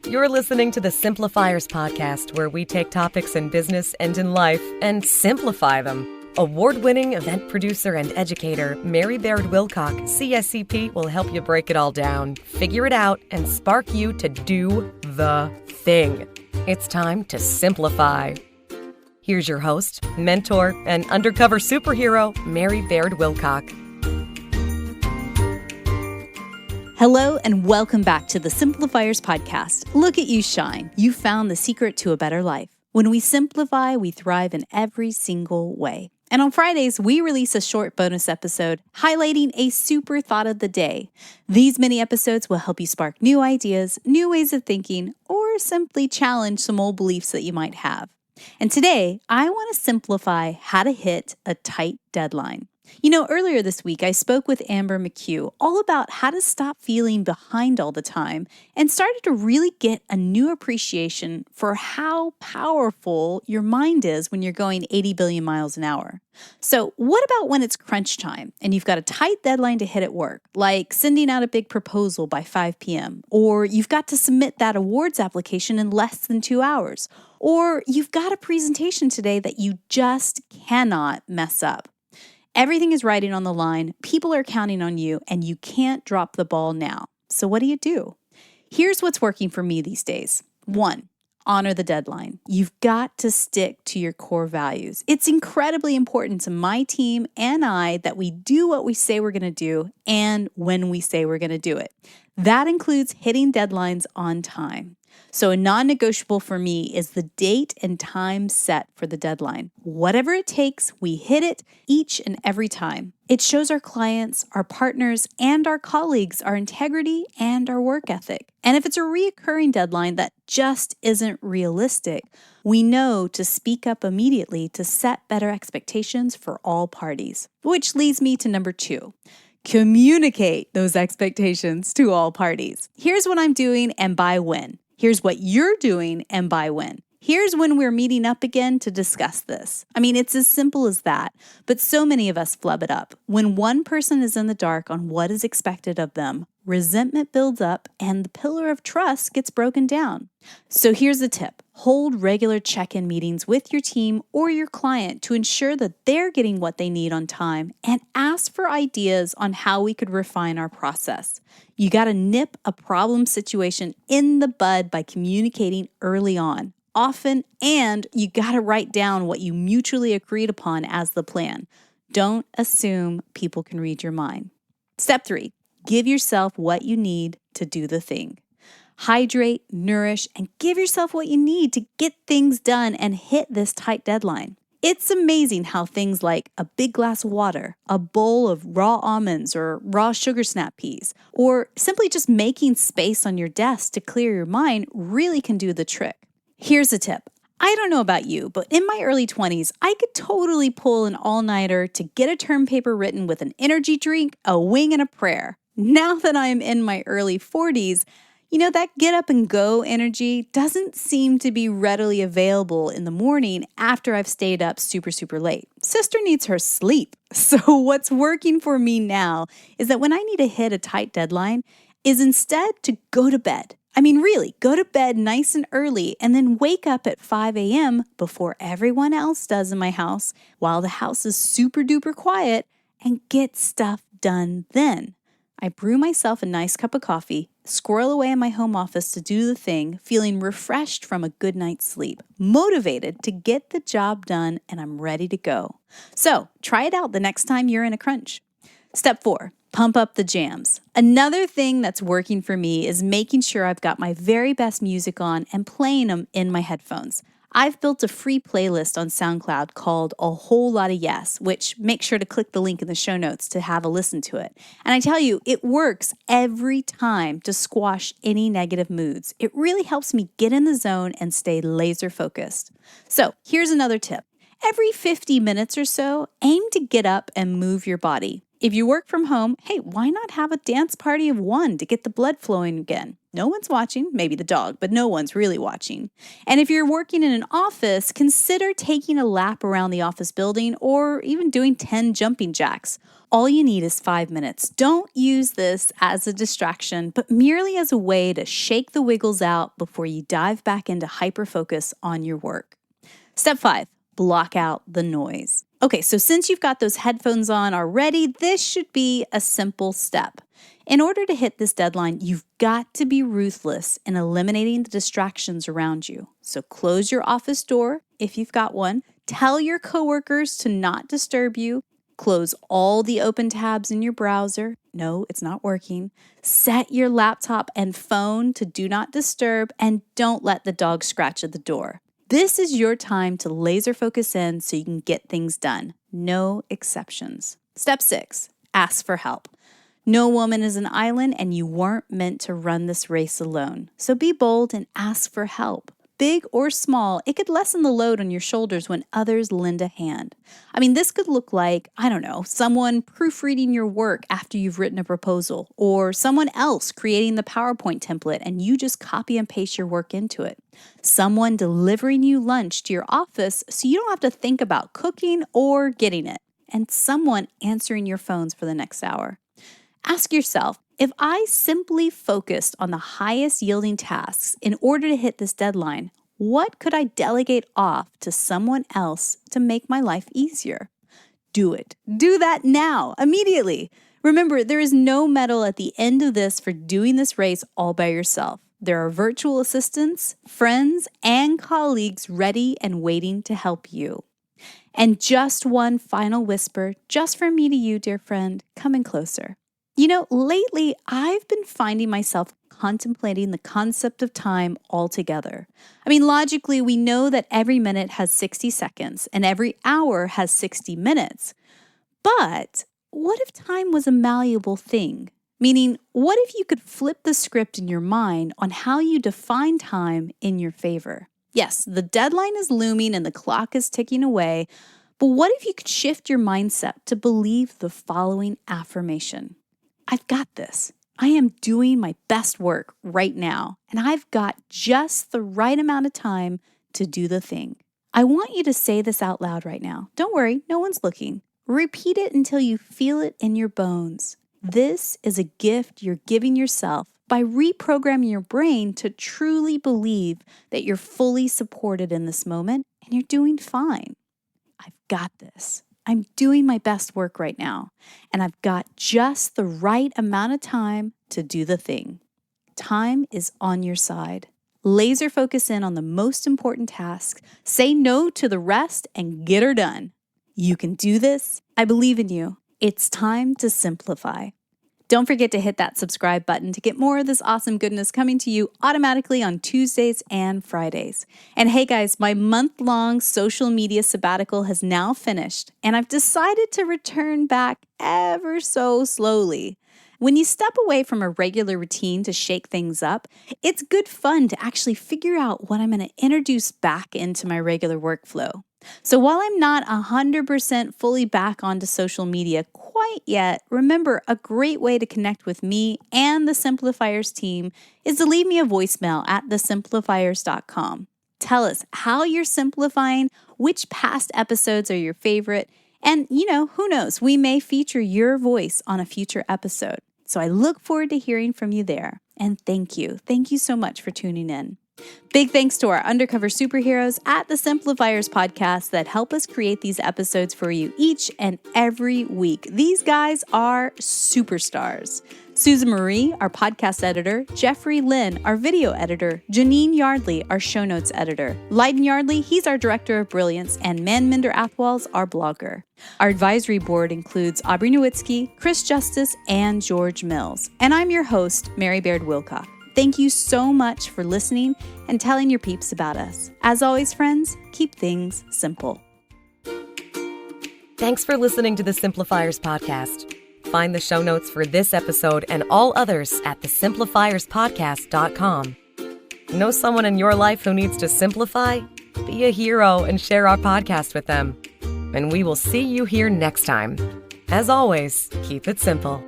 You're listening to the Simplifiers podcast, where we take topics in business and in life and simplify them. Award-winning event producer and educator Mary Baird Wilcock, CSCP, will help you break it all down, figure it out, and spark you to do the thing. It's time to simplify. Here's your host, mentor, and undercover superhero, Mary Baird Wilcock. Hello and welcome back to the Simplifiers podcast. Look at you shine. You found the secret to a better life. When we simplify, we thrive in every single way. And on Fridays, we release a short bonus episode highlighting a super thought of the day. These mini episodes will help you spark new ideas, new ways of thinking, or simply challenge some old beliefs that you might have. And today, I want to simplify how to hit a tight deadline. You know, earlier this week, I spoke with Amber McHugh all about how to stop feeling behind all the time and started to really get a new appreciation for how powerful your mind is when you're going 80 billion miles an hour. So what about when it's crunch time and you've got a tight deadline to hit at work, like sending out a big proposal by 5 p.m., or you've got to submit that awards application in less than 2 hours, or you've got a presentation today that you just cannot mess up. Everything is riding on the line, people are counting on you, and you can't drop the ball now. So what do? Here's what's working for me these days. 1, honor the deadline. You've got to stick to your core values. It's incredibly important to my team and I that we do what we say we're going to do and when we say we're going to do it. That includes hitting deadlines on time. So a non-negotiable for me is the date and time set for the deadline. Whatever it takes, we hit it each and every time. It shows our clients, our partners, and our colleagues our integrity and our work ethic. And if it's a reoccurring deadline that just isn't realistic, we know to speak up immediately to set better expectations for all parties. Which leads me to number 2. Communicate those expectations to all parties. Here's what I'm doing and by when. Here's what you're doing and by when. Here's when we're meeting up again to discuss this. I mean, it's as simple as that, but so many of us flub it up. When one person is in the dark on what is expected of them, resentment builds up and the pillar of trust gets broken down. So here's a tip. Hold regular check-in meetings with your team or your client to ensure that they're getting what they need on time, and ask for ideas on how we could refine our process. You got to nip a problem situation in the bud by communicating early on, often, and you got to write down what you mutually agreed upon as the plan. Don't assume people can read your mind. Step 3, give yourself what you need to do the thing. Hydrate, nourish, and give yourself what you need to get things done and hit this tight deadline. It's amazing how things like a big glass of water, a bowl of raw almonds or raw sugar snap peas, or simply just making space on your desk to clear your mind really can do the trick. Here's a tip. I don't know about you, but in my early 20s, I could totally pull an all-nighter to get a term paper written with an energy drink, a wing, and a prayer. Now that I am in my early 40s, that get up and go energy doesn't seem to be readily available in the morning after I've stayed up super, super late. Sister needs her sleep. So what's working for me now is that when I need to hit a tight deadline is instead to go to bed. I mean, really, go to bed nice and early and then wake up at 5 a.m. before everyone else does in my house while the house is super duper quiet, and get stuff done then. I brew myself a nice cup of coffee, squirrel away in my home office to do the thing, feeling refreshed from a good night's sleep, motivated to get the job done, and I'm ready to go. So try it out the next time you're in a crunch. Step 4, pump up the jams. Another thing that's working for me is making sure I've got my very best music on and playing them in my headphones. I've built a free playlist on SoundCloud called A Whole Lotta Yes, which make sure to click the link in the show notes to have a listen to it. And I tell you, it works every time to squash any negative moods. It really helps me get in the zone and stay laser focused. So here's another tip. Every 50 minutes or so, aim to get up and move your body. If you work from home, hey, why not have a dance party of one to get the blood flowing again? No one's watching, maybe the dog, but no one's really watching. And if you're working in an office, consider taking a lap around the office building or even doing 10 jumping jacks. All you need is 5 minutes. Don't use this as a distraction, but merely as a way to shake the wiggles out before you dive back into hyper-focus on your work. Step 5, block out the noise. Okay, so since you've got those headphones on already, this should be a simple step. In order to hit this deadline, you've got to be ruthless in eliminating the distractions around you. So close your office door if you've got one. Tell your coworkers to not disturb you. Close all the open tabs in your browser. No, it's not working. Set your laptop and phone to do not disturb, and don't let the dog scratch at the door. This is your time to laser focus in so you can get things done. No exceptions. Step 6, ask for help. No woman is an island, and you weren't meant to run this race alone. So be bold and ask for help. Big or small, it could lessen the load on your shoulders when others lend a hand. I mean, this could look like, someone proofreading your work after you've written a proposal, or someone else creating the PowerPoint template and you just copy and paste your work into it. Someone delivering you lunch to your office so you don't have to think about cooking or getting it. And someone answering your phones for the next hour. Ask yourself, if I simply focused on the highest yielding tasks in order to hit this deadline, what could I delegate off to someone else to make my life easier? Do it. Do that now, immediately. Remember, there is no medal at the end of this for doing this race all by yourself. There are virtual assistants, friends, and colleagues ready and waiting to help you. And just one final whisper, just from me to you, dear friend, coming closer. Lately, I've been finding myself contemplating the concept of time altogether. Logically, we know that every minute has 60 seconds and every hour has 60 minutes. But what if time was a malleable thing? Meaning, what if you could flip the script in your mind on how you define time in your favor? Yes, the deadline is looming and the clock is ticking away, but what if you could shift your mindset to believe the following affirmation? I've got this. I am doing my best work right now, and I've got just the right amount of time to do the thing. I want you to say this out loud right now. Don't worry, no one's looking. Repeat it until you feel it in your bones. This is a gift you're giving yourself by reprogramming your brain to truly believe that you're fully supported in this moment and you're doing fine. I've got this. I'm doing my best work right now, and I've got just the right amount of time to do the thing. Time is on your side. Laser focus in on the most important tasks, say no to the rest, and get her done. You can do this. I believe in you. It's time to simplify. Don't forget to hit that subscribe button to get more of this awesome goodness coming to you automatically on Tuesdays and Fridays. And hey guys, my month-long social media sabbatical has now finished, and I've decided to return back ever so slowly. When you step away from a regular routine to shake things up, it's good fun to actually figure out what I'm going to introduce back into my regular workflow. So while I'm not 100% fully back onto social media quite yet, remember a great way to connect with me and the Simplifiers team is to leave me a voicemail at thesimplifiers.com. Tell us how you're simplifying, which past episodes are your favorite, and who knows, we may feature your voice on a future episode. So I look forward to hearing from you there. And thank you. Thank you so much for tuning in. Big thanks to our undercover superheroes at the Simplifiers podcast that help us create these episodes for you each and every week. These guys are superstars. Susan Marie, our podcast editor, Jeffrey Lynn, our video editor, Janine Yardley, our show notes editor, Leiden Yardley, he's our director of brilliance, and Manminder Athwal's our blogger. Our advisory board includes Aubrey Nowitzki, Chris Justice, and George Mills. And I'm your host, Mary Baird Wilcock. Thank you so much for listening and telling your peeps about us. As always, friends, keep things simple. Thanks for listening to the Simplifiers podcast. Find the show notes for this episode and all others at thesimplifierspodcast.com. Know someone in your life who needs to simplify? Be a hero and share our podcast with them. And we will see you here next time. As always, keep it simple.